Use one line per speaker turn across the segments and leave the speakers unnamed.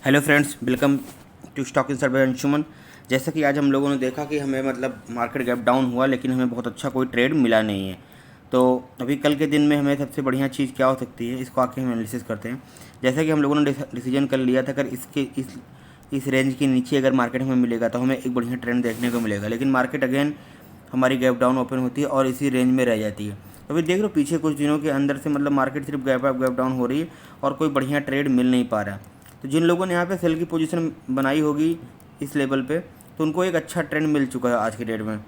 Hello friends, welcome to Stock Inside by Anshuman. जैसा कि आज हम लोगों ने देखा कि हमें मार्केट गैप डाउन हुआ, लेकिन हमें बहुत अच्छा कोई ट्रेड मिला नहीं है। तो अभी कल के दिन में हमें सबसे बढ़िया चीज़ क्या हो सकती है, इसको आके हम एनालिसिस करते हैं। जैसा कि हम लोगों ने डिसीजन कर लिया था, अगर इस रेंज के नीचे अगर मार्केट हमें मिलेगा तो हमें एक बढ़िया ट्रेंड देखने को मिलेगा। लेकिन मार्केट अगेन हमारी गैप डाउन ओपन होती है और इसी रेंज में रह जाती है। तो अभी देख लो, पीछे कुछ दिनों के अंदर से मार्केट सिर्फ गैप अप गैप डाउन हो रही है और कोई बढ़िया ट्रेड मिल नहीं पा रहा। तो जिन लोगों ने यहाँ पे सेल की पोजीशन बनाई होगी इस लेवल पे, तो उनको एक अच्छा ट्रेंड मिल चुका है आज के डेट में।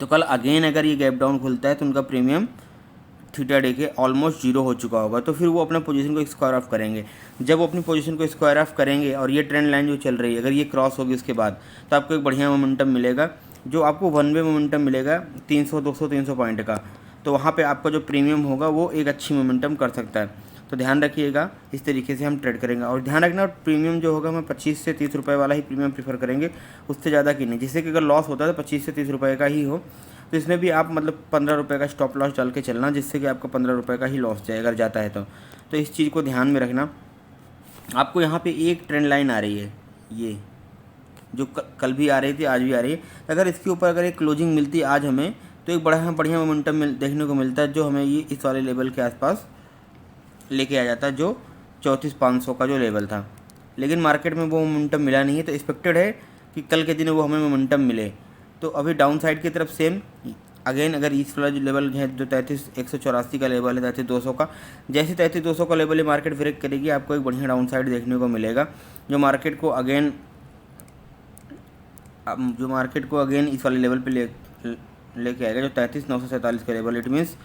तो कल अगेन अगर ये गैप डाउन खुलता है तो उनका प्रीमियम थीटा डे के ऑलमोस्ट जीरो हो चुका होगा। तो फिर वो अपना पोजीशन को स्क्वायर ऑफ करेंगे। जब वो अपनी पोजीशन को स्क्वायर ऑफ करेंगे और ये ट्रेंड लाइन जो चल रही है अगर ये क्रॉस होगी उसके बाद, तो आपको एक बढ़िया मोमेंटम मिलेगा, जो आपको वन वे मोमेंटम मिलेगा 300 200 300 पॉइंट का। तो वहाँ पे आपका जो प्रीमियम होगा वो एक अच्छी मोमेंटम कर सकता है। तो ध्यान रखिएगा, इस तरीके से हम ट्रेड करेंगे। और ध्यान रखना, प्रीमियम जो होगा हम 25 से 30 रुपये वाला ही प्रीमियम प्रीफर करेंगे, उससे ज़्यादा की नहीं। जिससे कि अगर लॉस होता है तो 25 से 30 रुपये का ही हो। तो इसमें भी आप 15 रुपये का स्टॉप लॉस डाल के चलना, जिससे कि आपका 15 रुपये का ही लॉस जाए अगर जाता है तो इस चीज़ को ध्यान में रखना। आपको यहाँ पे एक ट्रेंड लाइन आ रही है, ये जो कल भी आ रही थी आज भी आ रही है। अगर इसके ऊपर अगर एक क्लोजिंग मिलती है आज हमें, तो एक बढ़िया मोमेंटम देखने को मिलता है, जो हमें ये इस वाले लेवल के आसपास लेके आ जाता है, जो 34,500 का जो लेवल था। लेकिन मार्केट में वो मोमेंटम मिला नहीं है। तो एक्सपेक्टेड है कि कल के दिन वो हमें मोमेंटम मिले। तो अभी डाउन साइड की तरफ सेम अगेन, अगर इस वाला जो लेवल है जो 33,184 का लेवल है, 33,200 का, जैसे 33,200 का लेवल है मार्केट ब्रेक करेगी, आपको एक बढ़िया डाउन साइड देखने को मिलेगा, जो मार्केट को अगेन इस वाले लेवल पे लेके आएगा, जो 33,947 का लेवल। इट मीन्स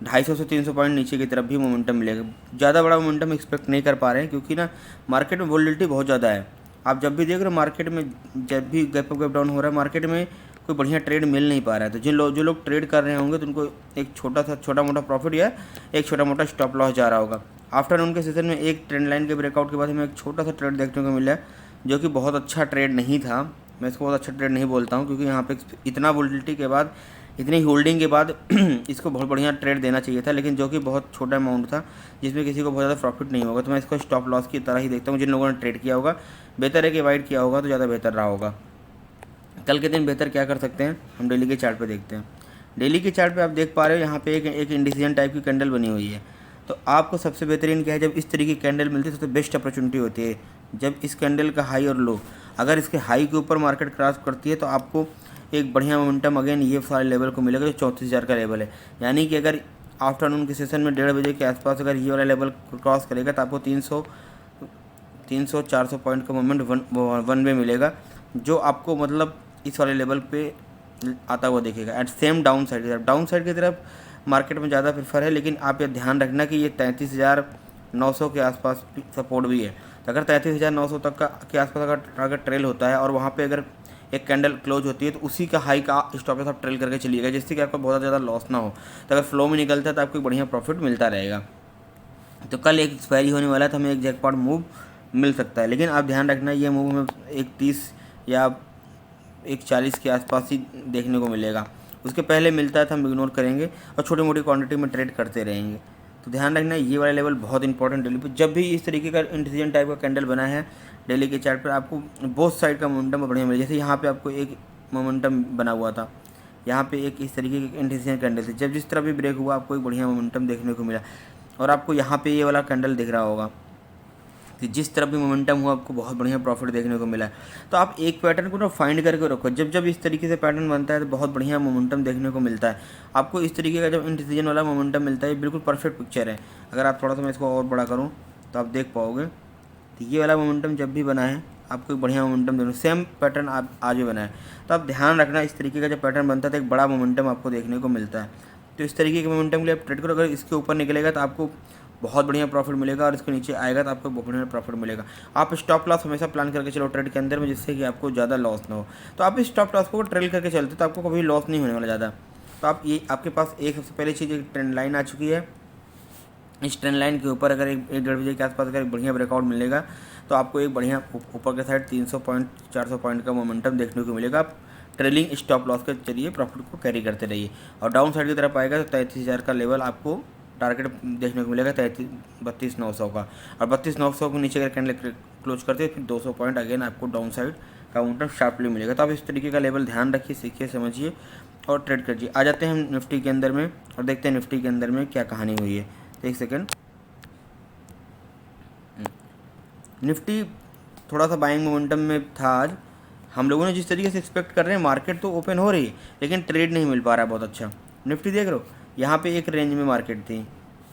250 से 300 पॉइंट नीचे की तरफ भी मोमेंटम मिलेगा। ज़्यादा बड़ा मोमेंटम एक्सपेक्ट नहीं कर पा रहे हैं, क्योंकि ना मार्केट में वोलेटिलिटी बहुत ज़्यादा है। आप जब भी देख रहे हो मार्केट में, जब भी गैप अप गैप डाउन हो रहा है, मार्केट में कोई बढ़िया ट्रेड मिल नहीं पा रहा है। तो जो लोग ट्रेड कर रहे होंगे तो उनको एक छोटा मोटा प्रॉफिट या एक छोटा मोटा स्टॉप लॉस जा रहा होगा। आफ्टरनून के सेशन में एक ट्रेंड लाइन के ब्रेकआउट के बाद हमें एक छोटा सा ट्रेड देखने को मिला है, जो कि बहुत अच्छा ट्रेड नहीं था। मैं इसको बहुत अच्छा ट्रेड नहीं बोलता हूँ, क्योंकि यहाँ पे इतना वोलेटिलिटी के बाद, इतनी होल्डिंग के बाद इसको बहुत बढ़िया ट्रेड देना चाहिए था, लेकिन जो कि बहुत छोटा अमाउंट था, जिसमें किसी को बहुत ज़्यादा प्रॉफिट नहीं होगा। तो मैं इसको स्टॉप लॉस की तरह ही देखता हूँ। जिन लोगों ने ट्रेड किया होगा, बेहतर है कि अवॉइड किया होगा तो ज़्यादा बेहतर रहा होगा। कल के दिन बेहतर क्या कर सकते हैं, हम डेली के चार्ट पे देखते हैं। डेली के चार्ट पे आप देख पा रहे हो, यहाँ पे एक इंडिसीजन टाइप की कैंडल बनी हुई है। तो आपको सबसे बेहतरीन क्या है, जब इस तरीके की कैंडल मिलती है सबसे बेस्ट अपॉर्चुनिटी होती है जब इस कैंडल का हाई और लो, अगर इसके हाई के ऊपर मार्केट क्रॉस करती है तो आपको एक बढ़िया मोमेंटम अगेन ये सारे लेवल को मिलेगा, जो 34,000 का लेवल है। यानी कि अगर आफ्टरनून के सेशन में 1:30 बजे के आसपास अगर ये वाला लेवल क्रॉस करेगा तो आपको 300-400 पॉइंट का मूवमेंट वन वे मिलेगा, जो आपको इस वाले लेवल पे आता हुआ देखेगा। एट सेम डाउन साइड की तरफ मार्केट में ज़्यादा प्रेफर है। लेकिन आप ये ध्यान रखना कि ये 33,900 के आसपास सपोर्ट भी है। तो अगर 33,900 तक के आसपास अगर ट्रेल होता है और वहाँ पे अगर एक कैंडल क्लोज होती है, तो उसी का हाई का स्टॉप लॉस आप ट्रेल करके चलिएगा, जिससे कि आपको बहुत ज़्यादा लॉस ना हो। तो अगर फ्लो में निकलता है तो आपको बढ़िया प्रॉफिट मिलता रहेगा। तो कल एक एक्सपायरी होने वाला है, तो हमें एक जैकपॉट मूव मिल सकता है। लेकिन आप ध्यान रखना, ये मूव हमें 1:30 या 1:40 के आसपास ही देखने को मिलेगा। उसके पहले मिलता है तो हम इग्नोर करेंगे और छोटी मोटी क्वांटिटी में ट्रेड करते रहेंगे। तो ध्यान रखना, ये वाला लेवल बहुत इंपॉर्टेंट डेली पे। जब भी इस तरीके का इंडिसीजन टाइप का कैंडल बना है डेली के चार्ट पर, आपको बोथ साइड का मोमेंटम बढ़िया मिले। जैसे यहाँ पे आपको एक मोमेंटम बना हुआ था, यहाँ पे एक इस तरीके की इंडिसीजन कैंडल थी, जब जिस तरह भी ब्रेक हुआ आपको एक बढ़िया मोमेंटम देखने को मिला। और आपको यहाँ पे ये वाला कैंडल दिख रहा होगा कि जिस तरफ भी मोमेंटम हुआ आपको बहुत बढ़िया प्रॉफिट देखने को मिला है। तो आप एक पैटर्न को ना फाइंड करके रखो। जब इस तरीके से पैटर्न बनता है तो बहुत बढ़िया मोमेंटम देखने को मिलता है आपको। इस तरीके का जब इंडिसीजन वाला मोमेंटम मिलता है, बिल्कुल परफेक्ट पिक्चर है। अगर आप थोड़ा सा मैं इसको और बड़ा करूँ तो आप देख पाओगे, तो ये वाला मोमेंटम जब भी बना है आपको एक बढ़िया मोमेंटम देना। सेम पैटर्न आप आज भी बना है, तो आप ध्यान रखना, इस तरीके का जब पैटर्न बनता है तो एक बड़ा मोमेंटम आपको देखने को मिलता है। तो इस तरीके के मोमेंटम के लिए आप ट्रेड करो। अगर इसके ऊपर निकलेगा तो आपको बहुत बढ़िया प्रॉफिट मिलेगा, और इसके नीचे आएगा तो आपको बहुत बढ़िया प्रॉफिट मिलेगा। आप स्टॉप लॉस हमेशा प्लान करके चलो ट्रेड के अंदर में, जिससे कि आपको ज़्यादा लॉस ना हो। तो आप इस स्टॉप लॉस को ट्रेल करके चलते तो आपको कभी लॉस नहीं होने वाला ज़्यादा। तो आप ये आपके पास एक सबसे पहली चीज़ एक ट्रेंड लाइन आ चुकी है। इस ट्रेंड लाइन के ऊपर अगर एक 1:30 बजे के आसपास अगर एक बढ़िया ब्रेकआउट मिलेगा तो आपको एक बढ़िया ऊपर के साइड 300 पॉइंट 400 पॉइंट का मोमेंटम देखने को मिलेगा। आप ट्रेलिंग स्टॉप लॉस के जरिए प्रॉफिट को कैरी करते रहिए। और डाउन साइड की तरफ आएगा तो 33,000 का लेवल आपको टारगेट देखने को मिलेगा 32,900 का, और 32,900 को नीचे अगर कैंडल क्लोज करते हैं फिर 200 पॉइंट अगेन आपको डाउन साइड का मोमेंटम शार्पली मिलेगा। तो आप इस तरीके का लेवल ध्यान रखिए, सीखिए, समझिए और ट्रेड करिए। आ जाते हैं हम निफ्टी के अंदर में और देखते हैं निफ्टी के अंदर में क्या कहानी हुई है। एक सेकेंड, निफ्टी थोड़ा सा बाइंग मोमेंटम में था आज। हम लोगों ने जिस तरीके से एक्सपेक्ट कर रहे हैं, मार्केट तो ओपन हो रही है लेकिन ट्रेड नहीं मिल पा रहा है बहुत अच्छा। निफ्टी देख रहे हो, यहाँ पे एक रेंज में मार्केट थी,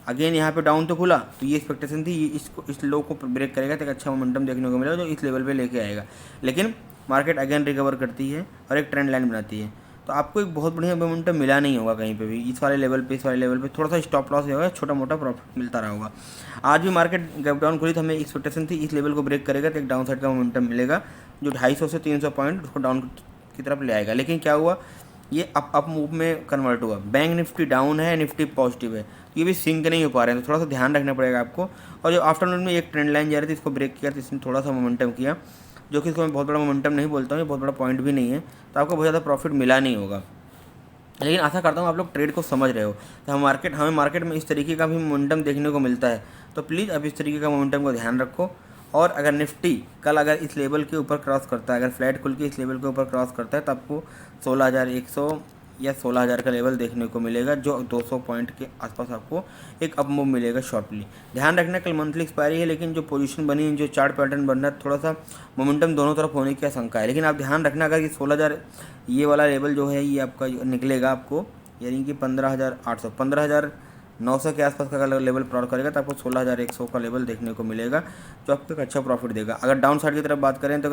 अगेन यहाँ पे डाउन तो खुला, तो ये एक्सपेक्टेशन थी ये इस लो को ब्रेक करेगा तो एक अच्छा मोमेंटम देखने को मिलेगा जो इस लेवल पे लेके आएगा, लेकिन मार्केट अगेन रिकवर करती है और एक ट्रेंड लाइन बनाती है। तो आपको एक बहुत बढ़िया मोमेंटम मिला नहीं होगा कहीं पे भी, इस वाले लेवल पे थोड़ा सा स्टॉप लॉस होगा, छोटा मोटा प्रॉफिट मिलता रहा होगा। आज भी मार्केट गैप डाउन खुली तो हमें एक्सपेक्टेशन थी इस लेवल को ब्रेक करेगा तो एक डाउन साइड का मोमेंटम मिलेगा जो 250 से 300 पॉइंट उसको डाउन की तरफ ले आएगा, लेकिन क्या हुआ, ये अप मूव में कन्वर्ट हुआ। बैंक निफ्टी डाउन है, निफ्टी पॉजिटिव है, ये भी सिंक नहीं हो पा रहे हैं, तो थोड़ा सा ध्यान रखना पड़ेगा आपको। और जो आफ्टरनून में एक ट्रेंड लाइन जा रही थी इसको ब्रेक किया तो इसने थोड़ा सा मोमेंटम किया, जो कि इसको मैं बहुत बड़ा मोमेंटम नहीं बोलता हूँ, ये बहुत बड़ा पॉइंट भी नहीं है, तो आपको बहुत ज़्यादा प्रॉफिट मिला नहीं होगा। लेकिन आशा करता हूँ आप लोग ट्रेड को समझ रहे हो। तो हमें मार्केट में इस तरीके का भी मोमेंटम देखने को मिलता है, तो प्लीज़ अब इस तरीके का मोमेंटम को ध्यान रखो। और अगर निफ्टी कल अगर इस लेवल के ऊपर क्रॉस करता है, अगर फ्लैट खुल के इस लेवल के ऊपर क्रॉस करता है तो आपको 16,100 या 16,000 का लेवल देखने को मिलेगा, जो 200 पॉइंट के आसपास आपको एक अप मूव मिलेगा शॉर्टली। ध्यान रखना कल मंथली एक्सपायरी है, लेकिन जो पोजीशन बनी, जो चार्ट पैटर्न बन रहा है, थोड़ा सा मोमेंटम दोनों तरफ होने की आशंका है। लेकिन आप ध्यान रखना अगर ये 16,000 ये वाला लेवल जो है ये आपका निकलेगा आपको, यानी कि 15,800 15,900 के आसपास का अगर लेवल क्रॉस करेगा तो आपको 16,100 का लेवल देखने को मिलेगा, जो आपको एक अच्छा प्रॉफिट देगा। अगर डाउन साइड की तरफ बात करें तो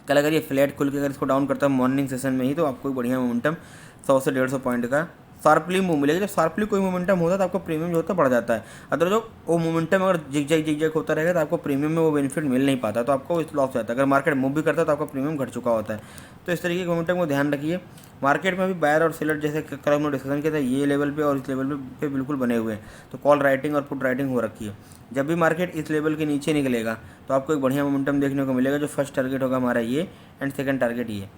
अगर ये फ्लैट खुल के अगर इसको डाउन करता है मॉर्निंग सेशन में ही, तो आपको बढ़िया मोमेंटम 100 से 150 पॉइंट का शार्पली मूव मिलेगा। जब शार्पली कोई मोमेंटम होता है तो आपको प्रीमियम जो होता है बढ़ जाता है, अदर जो वो मोमेंटम अगर जिग होता रहेगा तो आपको प्रीमियम में वो बेनिफिट मिल नहीं पाता, तो आपको लॉस हो जाता है। अगर मार्केट मूव भी करता है तो आपका प्रीमियम घट चुका होता है। तो इस तरीके के मोमेंटम को ध्यान रखिए। मार्केट में अभी बायर और सेलर जैसे कल हमने डिस्कशन किया था, ये लेवल पे और इस लेवल पे बिल्कुल बने हुए हैं, तो कॉल राइटिंग और पुट राइटिंग हो रखी है। जब भी मार्केट इस लेवल के नीचे निकलेगा तो आपको एक बढ़िया मोमेंटम देखने को मिलेगा, जो फर्स्ट टारगेट होगा हमारा ये एंड सेकंड टारगेट ये।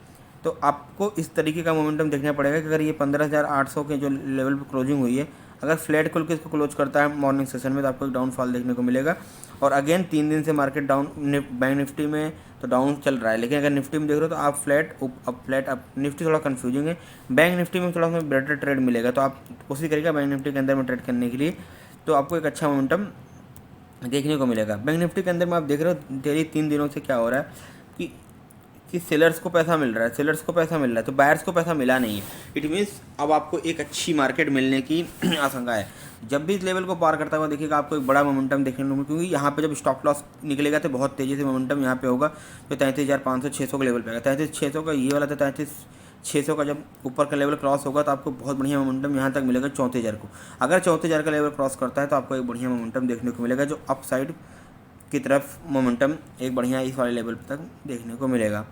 तो आपको इस तरीके का मोमेंटम देखना पड़ेगा कि अगर ये 15,800 के जो लेवल पर क्लोजिंग हुई है, अगर फ्लैट खुल के इसको क्लोज करता है मॉर्निंग सेशन में तो आपको एक डाउनफॉल देखने को मिलेगा। और अगेन 3 दिन से मार्केट डाउन, बैंक निफ्टी में तो डाउन चल रहा है, लेकिन अगर निफ्टी में देख रहे हो तो आप फ्लैट अप निफ्टी थोड़ा कन्फ्यूजिंग है, बैंक निफ्टी में थोड़ा सा बेटर ट्रेड मिलेगा, तो आप कोशिश करिएगा बैंक निफ्टी के अंदर में ट्रेड करने के लिए, तो आपको एक अच्छा मोमेंटम देखने को मिलेगा। बैंक निफ्टी के अंदर में आप देख रहे हो डेली 3 दिनों से क्या हो रहा है कि सेलर्स को पैसा मिल रहा है, तो बायर्स को पैसा मिला नहीं है। इट मीन्स अब आपको एक अच्छी मार्केट मिलने की आशंका है। जब भी इस लेवल को पार करता हुआ देखिएगा आपको एक बड़ा मोमेंटम देखने को मिलेगा, क्योंकि यहाँ पे जब स्टॉप लॉस निकलेगा तो बहुत तेज़ी से मोमेंटम यहाँ पे होगा, जो 33,500 600 के लेवल पे आएगा। 33,600 का ये वाला था, 33,600 का जब ऊपर का लेवल क्रॉस होगा तो आपको बहुत बढ़िया मोमेंटम यहाँ तक मिलेगा 34,000 को। अगर 34,000 का लेवल क्रॉस करता है तो आपको एक बढ़िया मोमेंटम देखने को मिलेगा, जो अप साइड की तरफ मोमेंटम एक बढ़िया इस वाले लेवल तक देखने को मिलेगा।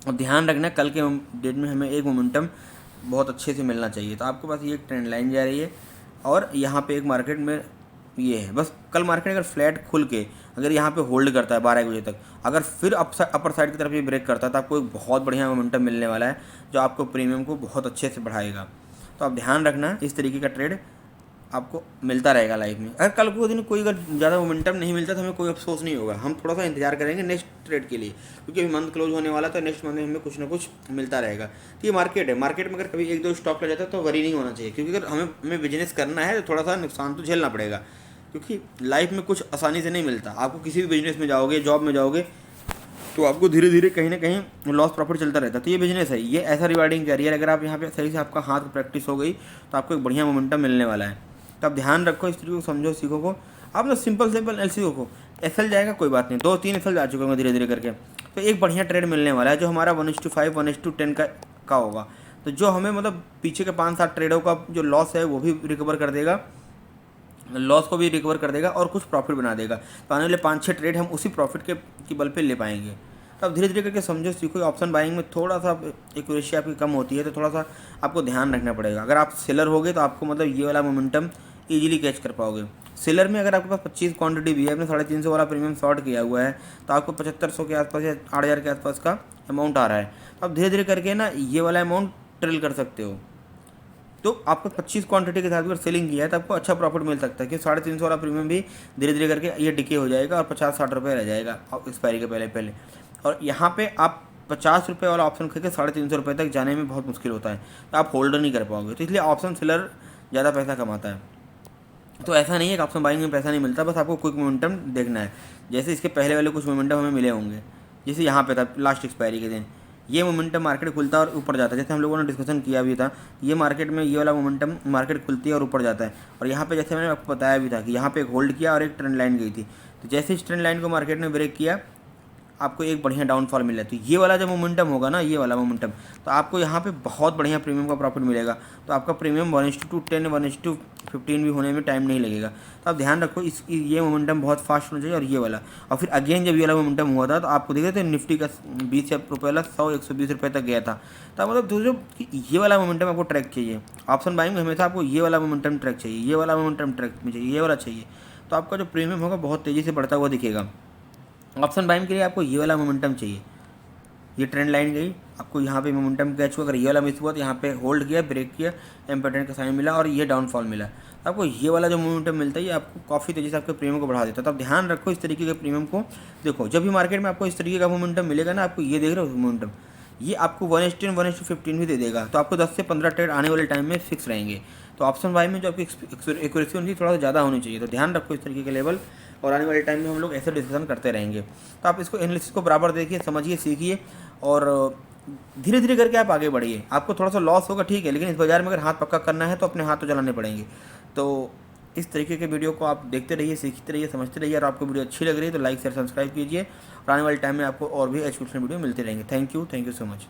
और ध्यान रखना कल के डेट में हमें एक मोमेंटम बहुत अच्छे से मिलना चाहिए। तो आपके पास ये एक ट्रेंड लाइन जा रही है और यहाँ पे एक मार्केट में ये है, बस कल मार्केट अगर फ्लैट खुल के अगर यहाँ पे होल्ड करता है 12 बजे तक, अगर फिर अपर साइड की तरफ ये ब्रेक करता है तो आपको एक बहुत बढ़िया मोमेंटम मिलने वाला है, जो आपको प्रीमियम को बहुत अच्छे से बढ़ाएगा। तो आप ध्यान रखना इस तरीके का ट्रेड आपको मिलता रहेगा लाइफ में। अगर कल को दिन कोई अगर ज़्यादा मोमेंटम नहीं मिलता तो हमें कोई अफसोस नहीं होगा, हम थोड़ा सा इंतजार करेंगे नेक्स्ट ट्रेड के लिए, क्योंकि अभी मंथ क्लोज होने वाला तो नेक्स्ट मंथ में हमें कुछ ना कुछ मिलता रहेगा। तो ये मार्केट है, मार्केट में अगर कभी 1-2 स्टॉक लग जाता है तो वरी नहीं होना चाहिए, क्योंकि अगर हमें बिजनेस करना है तो थोड़ा सा नुकसान तो झेलना पड़ेगा, क्योंकि लाइफ में कुछ आसानी से नहीं मिलता। आपको किसी भी बिजनेस में जाओगे, जॉब में जाओगे, तो आपको धीरे धीरे कहीं ना कहीं लॉस प्रॉफिट चलता रहता है। तो ये बिजनेस है, ये ऐसा रिवार्डिंग कैरियर, अगर आप यहाँ पे सही से आपका हाथ प्रैक्टिस हो गई तो आपको एक बढ़िया मोमेंटम मिलने वाला है। तो आप ध्यान रखो, इस तरीके को समझो, सीखो को। आप ना सिंपल एलसी को एसएल जाएगा कोई बात नहीं, 2-3 एसएल जा चुके होंगे धीरे धीरे करके, तो एक बढ़िया ट्रेड मिलने वाला है, जो हमारा 1:5 1:10 का होगा। तो जो हमें मतलब पीछे के 5-7 ट्रेडों का जो लॉस है वो भी रिकवर कर देगा, लॉस को भी रिकवर कर देगा और कुछ प्रॉफिट बना देगा। तो आने वाले 5-6 ट्रेड हम उसी प्रॉफिट के बल पे ले पाएंगे। तो अब धीरे धीरे करके समझो, सीखो। ऑप्शन बाइंग में थोड़ा सा एक्यूरेसी आपकी कम होती है, तो थोड़ा सा आपको ध्यान रखना पड़ेगा। अगर आप सेलर होगे तो आपको मतलब ये वाला मोमेंटम ईजिली कैच कर पाओगे। सेलर में अगर आपके पास 25 क्वांटिटी भी है, आपने 350 वाला प्रीमियम शॉर्ट किया हुआ है, तो आपको 7500 के आसपास या 8,000 के आसपास का अमाउंट आ रहा है। तो आप धीरे धीरे करके ना ये वाला अमाउंट ट्रिल कर सकते हो। तो आपको 25 क्वांटिटी के साथ अगर सेलिंग किया है तो आपको अच्छा प्रॉफिट मिल सकता है, कि 350 वाला प्रीमियम भी धीरे धीरे करके ये डिके हो जाएगा और 50-60 रुपये रह जाएगा एक्सपायरी के पहले पहले। और यहाँ पे आप 50 रुपये वाला ऑप्शन करके 350 रुपये तक जाने में बहुत मुश्किल होता है, तो आप होल्ड नहीं कर पाओगे। तो इसलिए ऑप्शन सेलर ज़्यादा पैसा कमाता है। तो ऐसा नहीं है कि ऑप्शन बाइंग में पैसा नहीं मिलता, बस आपको क्विक मोमेंटम देखना है। जैसे इसके पहले वाले कुछ मोमेंटम हमें मिले होंगे, जैसे यहाँ पे था लास्ट एक्सपायरी के दिन, ये मोमेंटम मार्केट खुलता है और ऊपर जाता है, जैसे हम लोगों ने डिस्कशन किया भी था। ये मार्केट में ये वाला मोमेंटम मार्केट खुलती है और ऊपर जाता है। और यहाँ पे जैसे मैंने आपको बताया भी था कि यहाँ पे एक होल्ड किया और एक ट्रेंड लाइन गई थी। तो जैसे इस ट्रेंड लाइन को मार्केट ने ब्रेक किया, आपको एक बढ़िया डाउनफॉल मिला। तो ये वाला जो मोमेंटम होगा ना, ये वाला मोमेंटम, तो आपको यहाँ पे बहुत बढ़िया प्रीमियम का प्रॉफिट मिलेगा। तो आपका प्रीमियम 1:10 1:15 भी होने में टाइम नहीं लगेगा। तो आप ध्यान रखो, ये मोमेंटम बहुत फास्ट होना चाहिए। और ये वाला, और फिर अगेन जब ये वाला मोमेंटम हुआ था तो आपको देखे थे निफ्टी का 20 रुपये वाला 100-120 रुपये तक गया था। तो मतलब दोस्तों ये वाला मोमेंटम आपको ट्रैक चाहिए। ऑप्शन बाइंग में हमेशा आपको ये वाला मोमेंटम ट्रैक चाहिए, ये वाला मोमेंटम ट्रैक में चाहिए, ये वाला चाहिए। तो आपका जो प्रीमियम होगा बहुत तेज़ी से बढ़ता हुआ दिखेगा। ऑप्शन बाइंग के लिए आपको ये वाला मोमेंटम चाहिए। ये ट्रेंड लाइन गई, आपको यहाँ पे मोमेंटम कैच हुआ, अगर ये वाला मिस हुआ तो यहाँ पे होल्ड किया, ब्रेक किया, इम्पोर्टेंट का साइन मिला और ये डाउनफॉल मिला। तो आपको ये वाला जो मोमेंटम मिलता है ये आपको काफ़ी तेज़ी से आपके प्रीमियम को बढ़ा देता है। तो आप ध्यान रखो इस तरीके के प्रीमियम को। देखो जब भी मार्केट में आपको इस तरीके का मोमेंटम मिलेगा ना, आपको ये देख रहे हो मोमेंटम, ये आपको 1:10 1:15 भी दे देगा। तो आपको 10 से 15 ट्रेड आने वाले टाइम में फिक्स रहेंगे। तो ऑप्शन बाई में जो आपकी एक्यूरेसी उनकी थोड़ा सा ज़्यादा होनी चाहिए। तो ध्यान रखो इस तरीके के लेवल, और आने वाले टाइम में हम लोग ऐसे डिस्कशन करते रहेंगे। तो आप इसको एनालिसिस को बराबर देखिए, समझिए, सीखिए और धीरे धीरे करके आप आगे बढ़िए। आपको थोड़ा सा लॉस होगा ठीक है, लेकिन इस बाज़ार में अगर हाथ पक्का करना है तो अपने हाथ तो चलाने पड़ेंगे। तो इस तरीके के वीडियो को आप देखते रहिए, सीखते रहिए, समझते रहिए। और आपको वीडियो अच्छी लग रही है तो लाइक शेयर सब्सक्राइब कीजिए। और आने वाले टाइम में आपको और भी एजुकेशनल वीडियो मिलते रहेंगे। Thank you so much.